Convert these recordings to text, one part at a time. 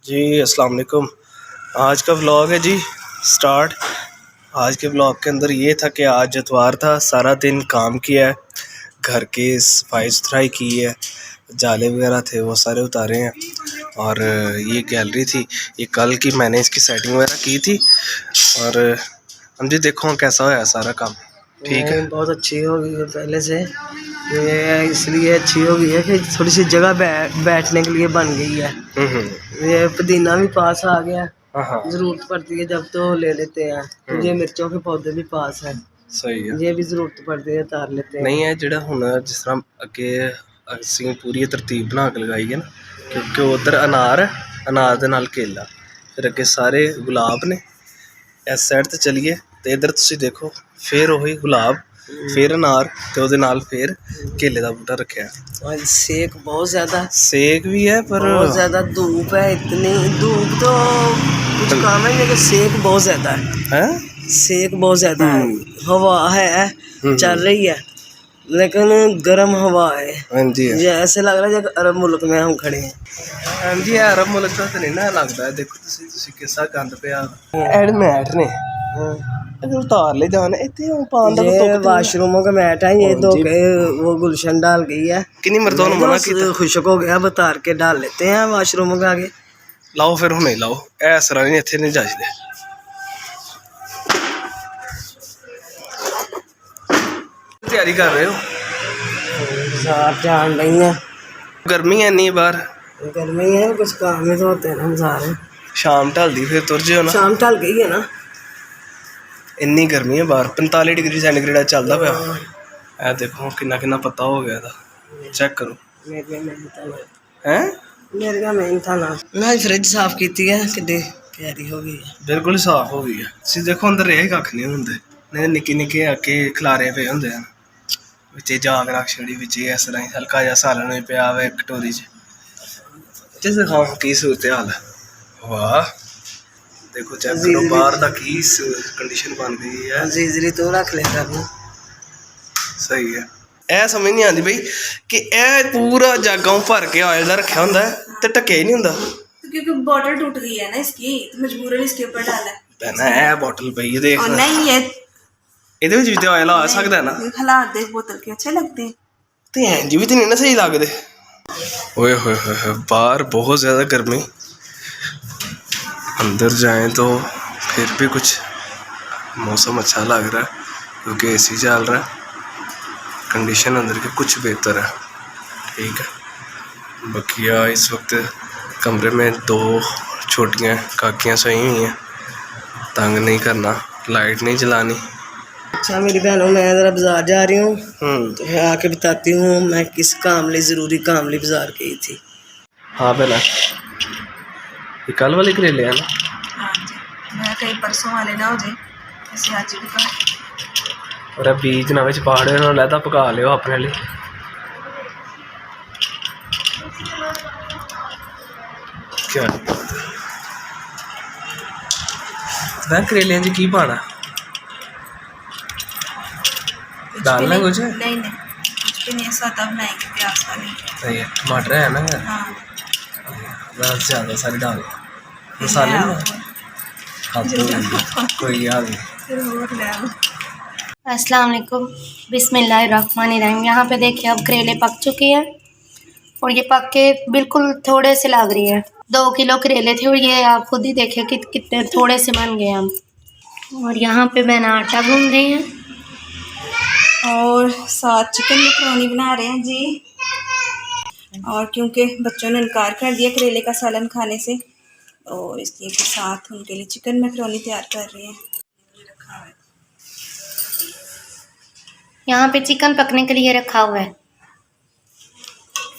जी अस्सलाम वालेकुम। आज का व्लॉग है जी स्टार्ट। आज के व्लॉग के अंदर ये था कि आज इतवार था, सारा दिन काम किया है, घर की सफाई सुथराई की है, जाले वगैरह थे वो सारे उतारे हैं। और ये गैलरी थी, ये कल की मैंने इसकी सेटिंग वगैरह की थी। और हम जी देखो कैसा होया सारा काम। ठीक है, बहुत अच्छी हो गई है पहले से। ये इसलिए अच्छी हो गई है कि थोड़ी सी जगह बैठने के लिए बन गई है। ये पुदीना भी पास आ गया। हाँ जरूरत पड़ती है जब तो ले लेते हैं। तो ये मिर्चों के पौधे भी पास है, सही है। ये भी जरूरत पड़ती है तार लेते हैं। नहीं है ਜਿਹੜਾ ਹੁਣ ਜਿਸ ਤਰ੍ਹਾਂ ਅੱਗੇ ਅਸੀਂ ਪੂਰੀ ਤਰਤੀਬ ਬਣਾ ਕੇ ਲਗਾਈ ਹੈ ਨਾ, ਕਿਉਂਕਿ ਉਧਰ ਅਨਾਰ ਹੈ, ਅਨਾਰ ਦੇ ਨਾਲ ਕੇਲਾ, ਫਿਰ ਅੱਗੇ ਸਾਰੇ ਗੁਲਾਬ ਨੇ। ਇਸ ਸਾਈਡ ਤੇ ਚਲੀਏ ਤੇ ਇੱਧਰ ਤੁਸੀਂ ਦੇਖੋ ਫਿਰ ਉਹੀ ਗੁਲਾਬ, ਫਿਰ ਅਨਾਰ ਤੇ ਉਹਦੇ ਨਾਲ ਫਿਰ ਕੇਲੇ ਦਾ ਬੂਟਾ ਰੱਖਿਆ। और सेक बहुत ज्यादा, सेक भी है पर बहुत ज्यादा धूप है। इतनी धूप तो कुछ काम है, लेकिन सेक बहुत ज्यादा है। सेक बहुत ज्यादा है। हवा है चल रही है लेकिन गर्म हवा है। हाँ जी, ये ऐसे लग रहा है जैसे अरब मुल्क में हम खड़े हैं। हाँ जी, अरब मुल्क का तो नहीं ना लगता है। देखो तुसी किसा गंद पिया एड मैट ने उतार ले जाने इतने पान दा ये वाशरूमों का मैट है, ये धो के वो गुलशन डाल गई है। कितनी मर्दों ने मना किया, खुशक हो गया, उतार के डाल लेते हैं वाशरूमों के आगे। लाओ फिर हुणे लाओ, ऐसा नहीं इत्थे नहीं जाजदे। तैयारी कर रहे हो? बाजार जान रही है, गर्मी है नहीं बाहर, गर्मी है, कुछ काम में तो होते हैं हम सारे। शाम ढलदी फिर तुर जियो ना। शाम ढल गई है ना, इन्नी गर्मी है बाहर, 45 डिग्री सेंटीग्रेड चलता पाया। ए देखो कितना कितना पत्ता हो गया था, चेक करो। हैं मेरे मेन था ना, मैं फ्रिज साफ की है कि तैयारी हो गई है, बिल्कुल साफ हो गई है। तुसीं देखो अंदर रह कख नहीं होंगे, नहीं निक्के निक्के आके खलारे पे होंगे हैं, बिच्चे जाग रख छड़ी, बिच्चे इस तरह हल्का जिहा सालन भी पिया हुआ कटोरी च। दिखाओ की सूरत हाल है। वाह देखो चेक करो बाहर दा की कंडीशन बन गई है। जीजरी तो रख ले करना सही है। ए समझ नहीं आती बई कि ए पूरा जागा भर के ऑयल का रखा होंगे तो ढके ही नहीं होंगे, क्योंकि बॉटल टूट गई है ना इसकी, तो मजबूरन इसके ऊपर डाला है। पहना है बॉटल पई है देख, और नहीं ये ਇਹਦੇ ਵਿੱਚ ਵੀ ਤੇ ਆਇਲ ਆ ਸਕਦਾ ਹੈ ਨਾ। हालात देख बोतल के अच्छे लगते हैं ਤੇ ਇੰਜ ਵੀ ਤੇ ਨਹੀਂ ਨਾ ਸਹੀ ਲੱਗਦੇ। ओए होए होए बाहर बहुत ज़्यादा गर्मी, अंदर जाएं तो फिर भी कुछ मौसम अच्छा लग रहा है क्योंकि एसी चल रहा है, कंडीशन अंदर की कुछ बेहतर है। ठीक है, बकिया इस वक्त कमरे में 2 छोटियाँ काकियाँ सोई हुई हैं, तंग नहीं करना, लाइट नहीं जलानी। अच्छा मेरी बहनों, मैं ज़रा बाजार जा रही हूँ, तो मैं आके बताती हूँ मैं किस काम लिए, ज़रूरी काम लिए बाजार गई थी। हाँ पहला ये कल वाले करेले हैं ना। हाँ जी, मैं कई परसों वाले ना हो जाए ऐसे आज भी और बीज ना विच पाड़े ना लैदा पका लियो अपने लिए। क्या मैं करेलियां च की पाना, डालना कुछ नहीं कुछ भी नहीं, ऐसा तब बनाएंगे प्याज वाली। सही है, टमाटर है ना हाँ बस ज़्यादा सारी डाल मसाले ना कोई याद नहीं। फिर और ले आओ। अस्सलाम वालेकुम, बिस्मिल्लाहिर्रहमानिर्रहीम। यहाँ पे देखिए अब करेले पक चुके हैं और ये पक के बिल्कुल थोड़े से लग रही है। 2 किलो करेले थे और ये आप खुद ही देखिए कितने थोड़े से बन गए हम। और यहाँ पे मैंने आटा गूंद रही है और साथ चिकन मैकरोनी बना रहे हैं जी। और क्योंकि बच्चों ने इनकार कर दिया करेले का सालन खाने से, और इसलिए के साथ उनके लिए चिकन मैकरोनी तैयार कर रहे हैं। यहाँ पे चिकन पकने के लिए रखा हुआ है,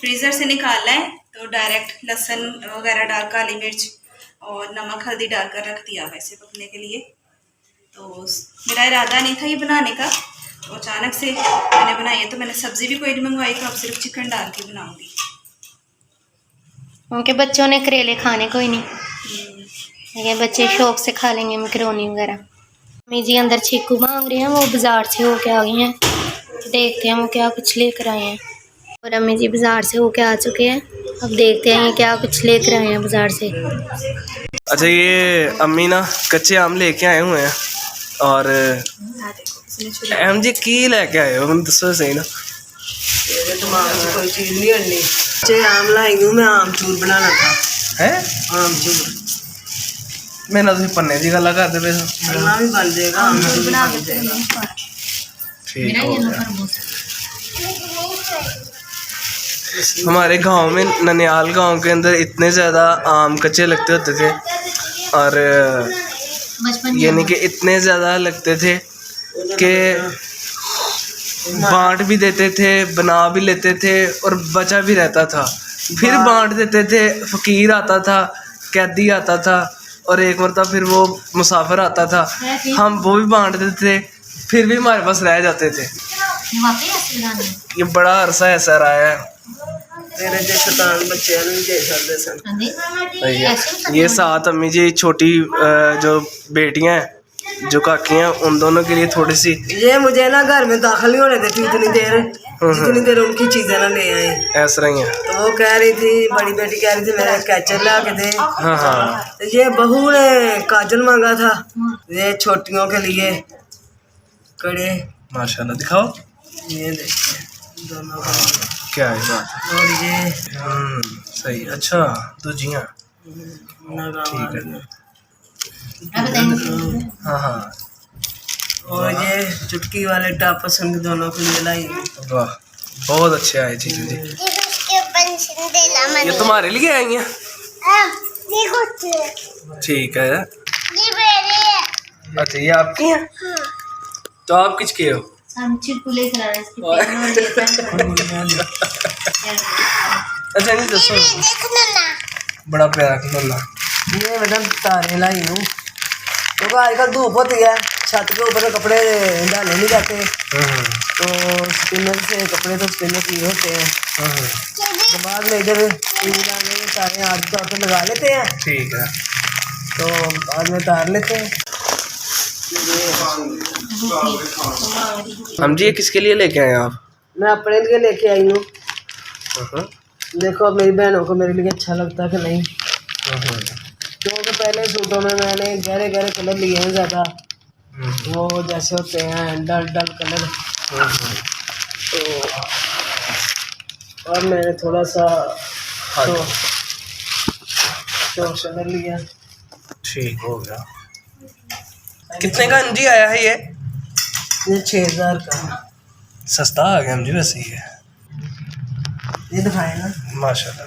फ्रीज़र से निकाला है तो डायरेक्ट लहसुन वगैरह डाल, काली मिर्च और नमक हल्दी डालकर रख दिया वैसे पकने के लिए। तो मेरा इरादा नहीं था ये बनाने का, तो अचानक से मैंने बनाई है। तो मैंने सब्ज़ी भी कोई नहीं मंगवाई, तो अब सिर्फ चिकन डाल के बनाऊंगी। उनके बच्चों ने करेले खाने कोई नहीं, ये बच्चे शौक से खा लेंगे मैकरोनी वगैरह। मम्मी जी अंदर चीकू मांग रहे हैं, वो बाज़ार से होके आ गई हैं, देखते हैं वो क्या कुछ लेकर आए हैं। और अम्मी जी बाज़ार से होके आ चुके हैं। अब देखते हैं ये क्या कुछ लेकर आए हैं बाज़ार से। अच्छा, ये अम्मी ना कच्चे आम लेके आए हुए हैं। और एम जी की लेके आए हो, मैंने दसो सही ना। मेरे दिमाग में कोई चीज़ नहीं हटनी। कच्चे आम लाई हूँ मैं, आमचूर बनाना था। है आमचूर मैं ना पन्ने की गल कर दे। पन्ना भी बन जाएगा, आमचूर भी बन जाएगा। ठीक हो गया। हमारे गांव में, ननियाल गांव के अंदर इतने ज़्यादा आम कच्चे लगते होते थे, और यानी कि इतने ज़्यादा लगते थे कि बांट भी देते थे, बना भी लेते थे, और बचा भी रहता था। फिर बांट देते थे, फ़कीर आता था, कैदी आता था, और एक मरतबा फिर वो मुसाफिर आता था, हम वो भी बांट देते थे, फिर भी हमारे पास रह जाते थे। ये बड़ा अरसा ऐसा रहा है। तेरे जो शैतान बच्चे नहीं दे सकते सन। ये साथ अम्मी जी छोटी जो बेटियां हैं, जो काकी हैं, उन दोनों के लिए थोड़ी सी। ये मुझे ना घर में दाखिल नहीं होने देती जितनी देर उनकी चीज़ें ना ले आए। ऐसा ही है। तो वो कह रही थी, बड़ी बेटी कह रही थी मेरा कैचर ला के दे। हाँ हाँ। तो ये बहू ने काजल मांगा था, ये छोटियों के लिए कड़े। माशाल्लाह, दिखाओ। ये देखिए दोनों का। क्या है बात। और ये सही। अच्छा, दूजियाँ। ठीक है। हाँ हाँ। और ये चुटकी वाले टापस उन दोनों के लिए लाई। वाह, बहुत अच्छे आए चीज़ जी। ये तुम्हारे लिए आई हैं? ठीक है। अच्छा, ये आपकी हैं? तो आप किसके हो? अच्छा, नहीं दसो। बड़ा प्यारा खिलौना। ये मैडम तारे लाई हूँ क्योंकि आजकल धूप होती है, छत के ऊपर कपड़े डाले नहीं जाते, तो स्पिनर से कपड़े तो स्पिनर किए होते हैं। तो बाद में इधर तारे आठ तौर पर लगा लेते हैं। ठीक है। तो बाद में तार लेते हैं। हम जी, ये किसके लिए लेके आए आप? मैं अपने लिए लेके आई हूँ। देखो अब मेरी बहनों को मेरे लिए अच्छा लगता है कि नहीं, क्योंकि पहले सूटों में मैंने गहरे गहरे कलर लिए हैं ज़्यादा, वो जैसे होते हैं डल डल कलर। तो और मैंने थोड़ा सा तो कलर लिया। ठीक हो गया। कितने का जी आया है ये? 6000 का। सस्ता आ गया मुझे वैसे ही है। ये दिखाए ना। माशाल्लाह,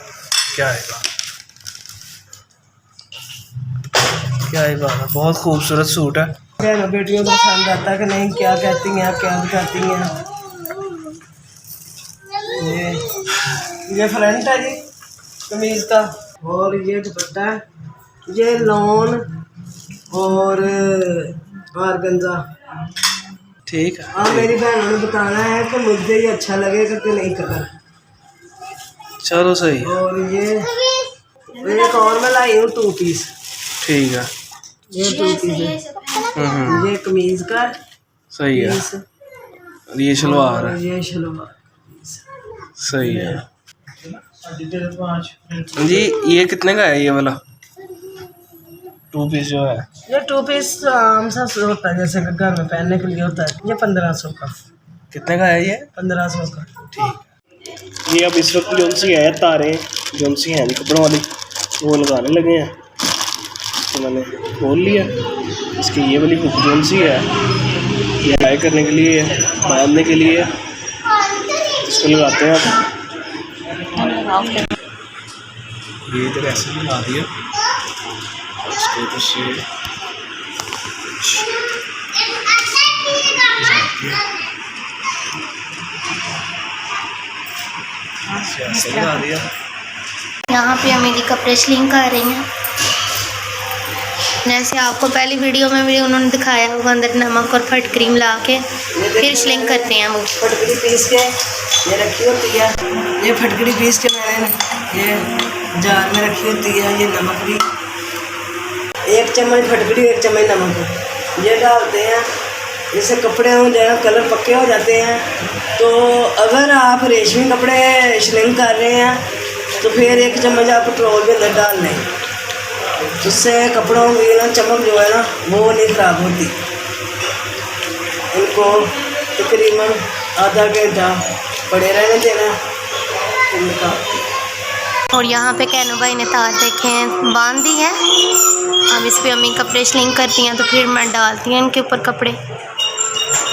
क्या है बात, क्या है बात। बहुत खूबसूरत सूट है। बहनों बेटियों को पसंद आता है कि नहीं, क्या कहती हैं, क्या दिखाती हैं। ये फ्रंट है जी कमीज का, और ये दुपट्टा है, ये लॉन और ऑर्गेन्जा। ठीक है। अब मेरी बहनों ने बताना है कि मुझे ये अच्छा लगेगा कि नहीं कलर। चलो सही। और ये एक और मैं लाई हूँ 2 पीस। ठीक है। ये 2 पीस है। ये कमीज का सही है। पीस, और ये शलवार है। ये शलवार सही है जी। ये कितने का है ये वाला 2 पीस जो है? ये 2 पीस आम सा होता है, जैसे घर में पहनने के लिए होता है। ये 1500 का। कितने का है ये? 1500 का। ठीक। ये अब इस वक्त जो सी है तारे, जो सी हैं कपड़ों वाली, वो लगाने लगे हैं। तो मैंने खोल लिया। इसकी ये वाली हुक जो सी है, ये हाई करने के लिए, बांधने के लिए इसको लगाते हैं आप। ये इधर ऐसे लगा दिया, इसको इधर से ऐसे लगा दिया। यहाँ पे अम्मी जी कपड़े स्लिंग कर रही हैं। जैसे आपको पहली वीडियो में भी उन्होंने दिखाया होगा, अंदर नमक और फट क्रीम ला के फिर स्लिंग करते हैं वो। फटकड़ी पीस के ये रखी होती है, ये फटकड़ी पीस के मैंने ये जार में रखी होती है। ये नमक भी 1 चम्मच फटकड़ी, 1 चम्मच नमक ये डालते हैं। जैसे कपड़े हो जाए कलर पक्के हो जाते हैं, तो अगर आप रेशमी कपड़े श्रिंक कर रहे हैं तो फिर 1 चम्मच आप पेट्रोल के अंदर डाल लें, उससे कपड़ों की ना चमक जो है ना वो नहीं ख़राब होती। इनको तकरीबन आधा घंटा पड़े रहने देना इनका। और यहाँ पे कैनो भाई ने तार देखे हैं बांध दी है। अब इस पर अम्मी कपड़े श्लिंग करती हैं तो फिर मैं डालती हैं इनके ऊपर कपड़े।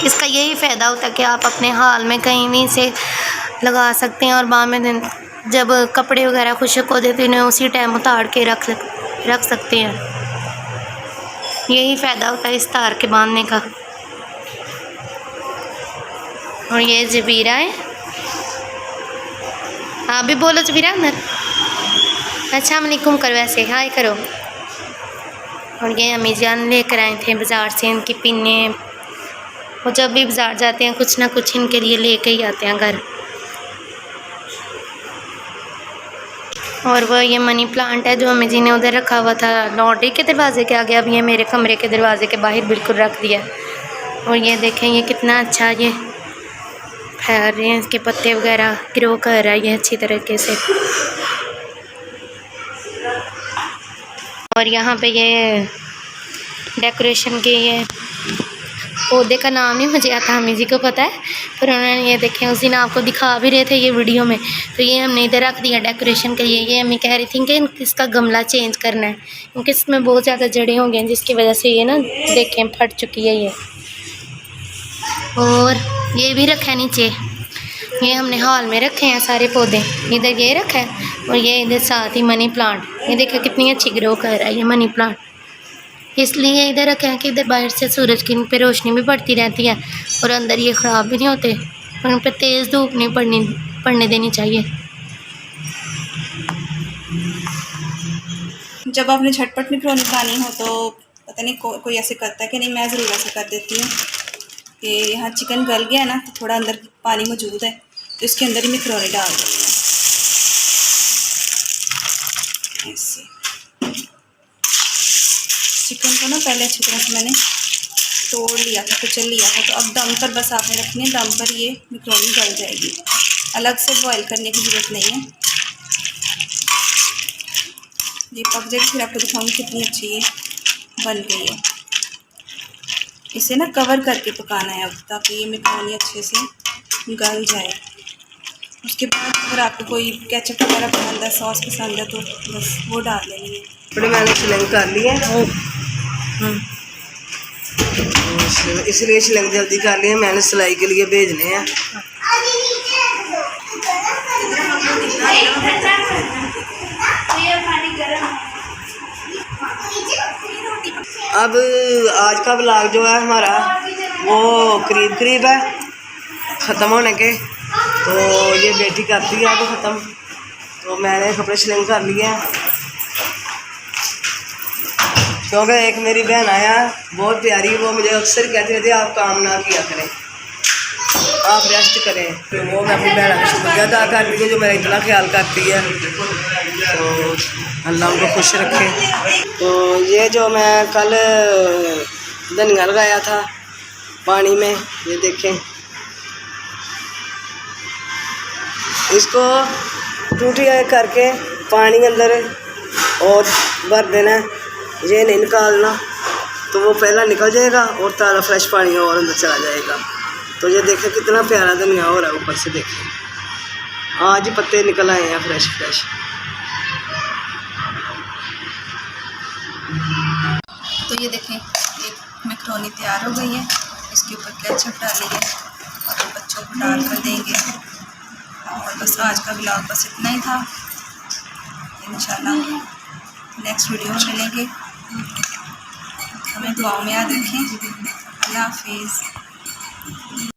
इसका यही फ़ायदा होता है कि आप अपने हाल में कहीं भी से लगा सकते हैं और बाद में दिन जब कपड़े वगैरह खुशक हो जाते हैं इन्हें उसी टाइम उतार के रख सकते हैं। यही फ़ायदा होता है इस तार के बांधने का। और ये जबीरा है, आप भी बोलो जबीरा अंदर। अस्सलाम वालेकुम करो, ऐसे हाय करो। और ये अम्मी जान लेकर आए थे बाज़ार से इनकी पिन्ने। वो जब भी बाज़ार जाते हैं कुछ ना कुछ इनके लिए लेके ही आते हैं घर। और वो ये मनी प्लांट है जो अम्मी जी ने उधर रखा हुआ था लॉन्ड्री के दरवाजे के आगे, अब ये मेरे कमरे के दरवाजे के बाहर बिल्कुल रख दिया। और ये देखें ये कितना अच्छा ये फैल रहे हैं, इसके पत्ते वगैरह ग्रो कर रहा है ये अच्छी तरीके से। और यहाँ पे ये डेकोरेशन के ये पौधे का नाम नहीं मुझे आता, हमें जी को पता है, पर उन्होंने ये देखें उस दिन आपको दिखा भी रहे थे ये वीडियो में, तो ये हमने इधर रख दिया डेकोरेशन के लिए। ये हमें कह रही थी कि इसका गमला चेंज करना है क्योंकि इसमें बहुत ज़्यादा जड़ें हो गई जिसकी वजह से ये ना देखें फट चुकी है ये। और ये भी रखा है नीचे, ये हमने हॉल में रखे हैं सारे पौधे। इधर ये रखा है और ये इधर साथ ही मनी प्लांट, ये देखो कितनी अच्छी ग्रो कर रहा है ये मनी प्लांट। इसलिए इधर रखे हैं कि इधर बाहर से सूरज की पे रोशनी भी पड़ती रहती है और अंदर ये ख़राब भी नहीं होते और उन पर तेज़ धूप नहीं पड़ने देनी चाहिए। जब आपने झटपट मैक्रोनी बनानी हो तो पता नहीं कोई ऐसे करता है कि नहीं, मैं ज़रूर ऐसे कर देती हूँ कि यहाँ चिकन गल गया ना तो थोड़ा अंदर पानी मौजूद है तो इसके अंदर ही मैक्रोनी डाल देनी है ऐसे। चिकन को ना पहले अच्छी तरह से मैंने तोड़ लिया था, कुचल लिया था, तो अब दम पर बस आपने रखनी है, दम पर ये मैक्रोनी गल जाएगी, अलग से बॉईल करने की ज़रूरत नहीं है। ये पक जाएगी फिर आपको दिखाऊंगी कितनी अच्छी ये बन गई है। इसे ना कवर करके पकाना है अब ताकि ये मैक्रोनी अच्छे से गल जाए। उसके बाद अगर आपको कोई केचप वगैरह पसंद है, सॉस पसंद है तो बस वो डाल लेनी है। कपड़े मैंने सिलाई कर लिए इसलिए सिलाई जल्दी कर लिए, मैंने सिलाई के लिए भेजने हैं। अब आज का व्लॉग जो है हमारा वो करीब है ख़त्म होने के, तो ये बेटी करती है तो ख़त्म, तो मैंने कपड़े सिलाई कर लिए हैं क्योंकि एक मेरी बहन आया बहुत प्यारी, वो मुझे अक्सर कहती रहती है आप काम ना किया करें, आप रेस्ट करें, तो वो मैं अपनी बहन का शुक्रिया अदा कर रही हूँ जो मेरा इतना ख्याल करती है, तो अल्लाह उनको खुश रखे। तो ये जो मैं कल धनिया लगाया था पानी में, ये देखें, इसको टूटी करके पानी अंदर और भर देना है, ये नहीं निकालना, तो वो पहला निकल जाएगा और ताज़ा फ्रेश पानी और अंदर चला जाएगा। तो ये देखें कितना प्यारा धनिया हो रहा है, ऊपर से देखें आज ही पत्ते निकल आए हैं फ्रेश। तो ये देखें एक मैक्रोनी तैयार हो गई है, इसके ऊपर केचप डालेंगे और बच्चों को डाल कर देंगे। और बस आज का व्लॉग बस इतना ही था, इंशाल्लाह नेक्स्ट वीडियो में मिलेंगे। हमें दुआ में याद रखें। अल्लाह हाफिज़।